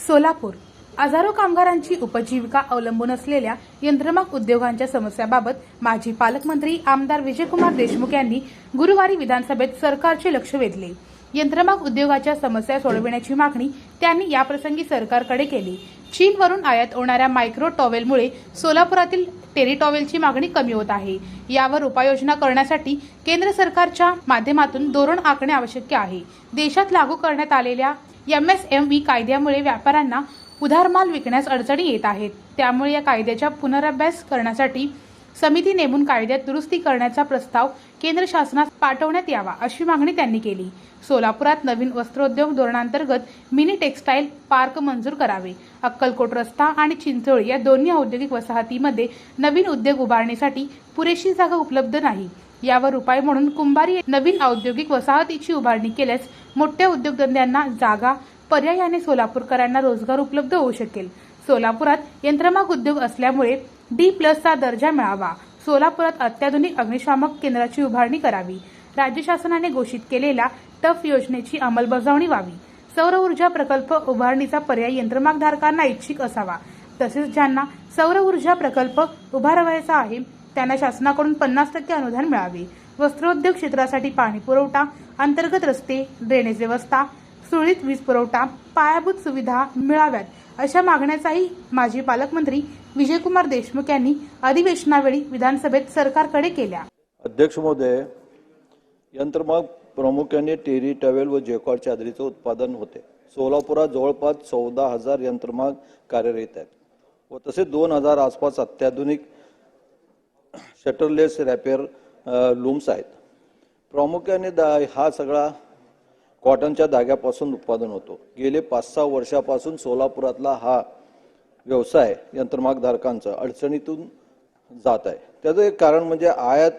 सोलापूर हजारो कामगारांची उपजीविका अवलंबून असलेल्या यंत्रमाग उद्योगांच्या समस्याबाबत माजी पालकमंत्री आमदार विजयकुमार देशमुख यांनी गुरुवारी विधानसभेत सरकारचे लक्ष वेधले। यंत्रमाग उद्योगाच्या समस्या सोडविण्याची मागणी त्यांनी याप्रसंगी सरकारकडे केली। चीनवरून आयात होणाऱ्या मायक्रो टॉवेलमुळे सोलापुरातील टेरी टॉवेलची मागणी कमी होत आहे। यावर उपाययोजना करण्यासाठी केंद्र सरकारच्या माध्यमातून धोरण आखणे आवश्यक आहे। देशात लागू करण्यात आलेल्या MSME कायद्यामुळे व्यापाऱ्यांना उधारमाल विकण्यास अडचणी येत आहेत। त्यामुळे या कायद्याचा पुनराभ्यास करण्यासाठी समिती नेमून कायद्यात दुरुस्ती करण्याचा प्रस्ताव केंद्र शासनास पाठवण्यात यावा अशी मागणी त्यांनी केली। सोलापुरात नवीन वस्त्रोद्योग धोरणांतर्गत मिनी टेक्सटाईल पार्क मंजूर करावे। अक्कलकोट रस्ता आणि चिंचोळी या दोन्ही औद्योगिक वसाहतीमध्ये नवीन उद्योग उभारण्यासाठी पुरेशी जागा उपलब्ध नाही। यावर उपाय म्हणून कुंभारी नवीन औद्योगिक वसाहतीची उभारणी केल्यास मोठ्या उद्योगधंद्यांना जागा पर्यायाने सोलापूरकरांना रोजगार उपलब्ध होऊ शकेल। सोलापुरात यंत्रमाग उद्योग असल्यामुळे D+चा दर्जा मिळावा। सोलापुरात अत्याधुनिक अग्निशामक केंद्राची उभारणी करावी। राज्य शासनाने घोषित केलेल्या टफ योजनेची अंमलबजावणी व्हावी। सौर ऊर्जा प्रकल्प उभारणीचा पर्याय यंत्रमागधारकांना इच्छिक असावा। तसेच ज्यांना सौर ऊर्जा प्रकल्प उभारायचा आहे त्यांना शासनाकडून 50% अनुदान मिळावे। वस्त्रोद्योग क्षेत्रासाठी पाणी पुरवठा, अंतर्गत रस्ते, ड्रेनेज व्यवस्था, सुरळीत वीज पुरवठा, पायाभूत सुविधा मिळाव्यात अशा मागण्याचाही माजी पालकमंत्री विजयकुमार देशमुख यांनी अधिवेशनावेळी विधानसभेत सरकारकडे केल्या। अध्यक्ष महोदय, यंत्रमाग प्रामुख्याने टेरी टॉवेल व जेकॉर्ड चादरीचे उत्पादन होते। सोलापुरात जवळपास 14,000 यंत्रमाग कार्यरत आहेत व तसेच 2,000 आसपास अत्याधुनिक शटरलेस रॅपेर लूम्स आहेत। प्रामुख्याने हा सगळा कॉटनच्या धाग्यापासून उत्पादन होतो। गेले 5-6 वर्षापासून सोलापुरातला हा व्यवसाय यंत्रमागधारकांचा अडचणीतून जात आहे। त्याचं एक कारण म्हणजे आयात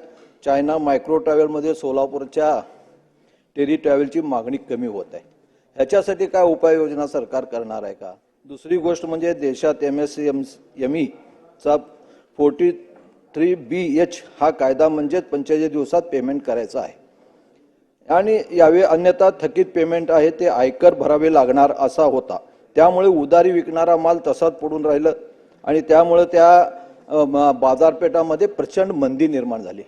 चायना मायक्रो टॉवेलमध्ये सोलापूरच्या टेरी टॉवेलची मागणी कमी होत आहे। ह्याच्यासाठी काय उपाययोजना सरकार करणार आहे का? दुसरी गोष्ट म्हणजे देशात MSME चा 43BH हा कायदा म्हणजे 45 दिवसात पेमेंट करायचा आहे आणि यावे अन्यथा थकीत पेमेंट आहे ते आयकर भरावे लागणार असा होता। त्यामुळे उधारी विकणारा माल तसाच पडून राहिलं आणि त्यामुळे त्या बाजारपेठामध्ये प्रचंड मंदी निर्माण झाली।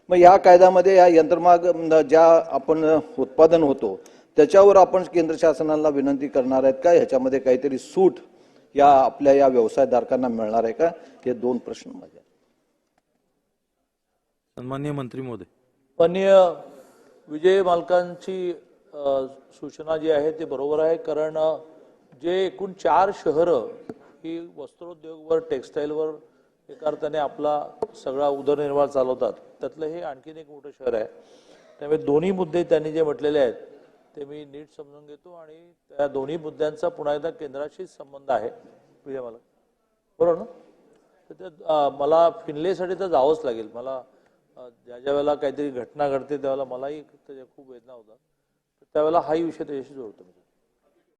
मग या कायद्यामध्ये या यंत्रमाग ज्या आपण उत्पादन होतो त्याच्यावर आपण केंद्र शासनाला विनंती करणार आहेत का? ह्याच्यामध्ये काहीतरी सूट या आपल्या या व्यवसायधारकांना मिळणार आहे का? हे 2 प्रश्न माझे। सन्माननीय मंत्री महोदय। माननीय विजय मालकांची सूचना जी आहे ते बरोबर आहे, कारण जे एकूण 4 शहरं ही वस्त्रोद्योगवर टेक्सटाईलवर एका अर्थाने आपला सगळा उदरनिर्वाह चालवतात, त्यातलं हे आणखीन एक मोठं शहर आहे। त्यामुळे दोन्ही मुद्दे त्यांनी जे म्हटलेले आहेत ते मी नीट समजून घेतो आणि त्या दोन्ही मुद्द्यांचा पुन्हा एकदा केंद्राशी संबंध आहे। विजय मालक बरोबर ना? तर मला फिनलेसाठी तर जावंच लागेल। मला ज्या वेळेला काहीतरी घटना घडते त्यावेळेला मलाही त्याच्या खूप वेदना होतात, त्यावेळेला हाही विषय त्याच्याशी जोडतो।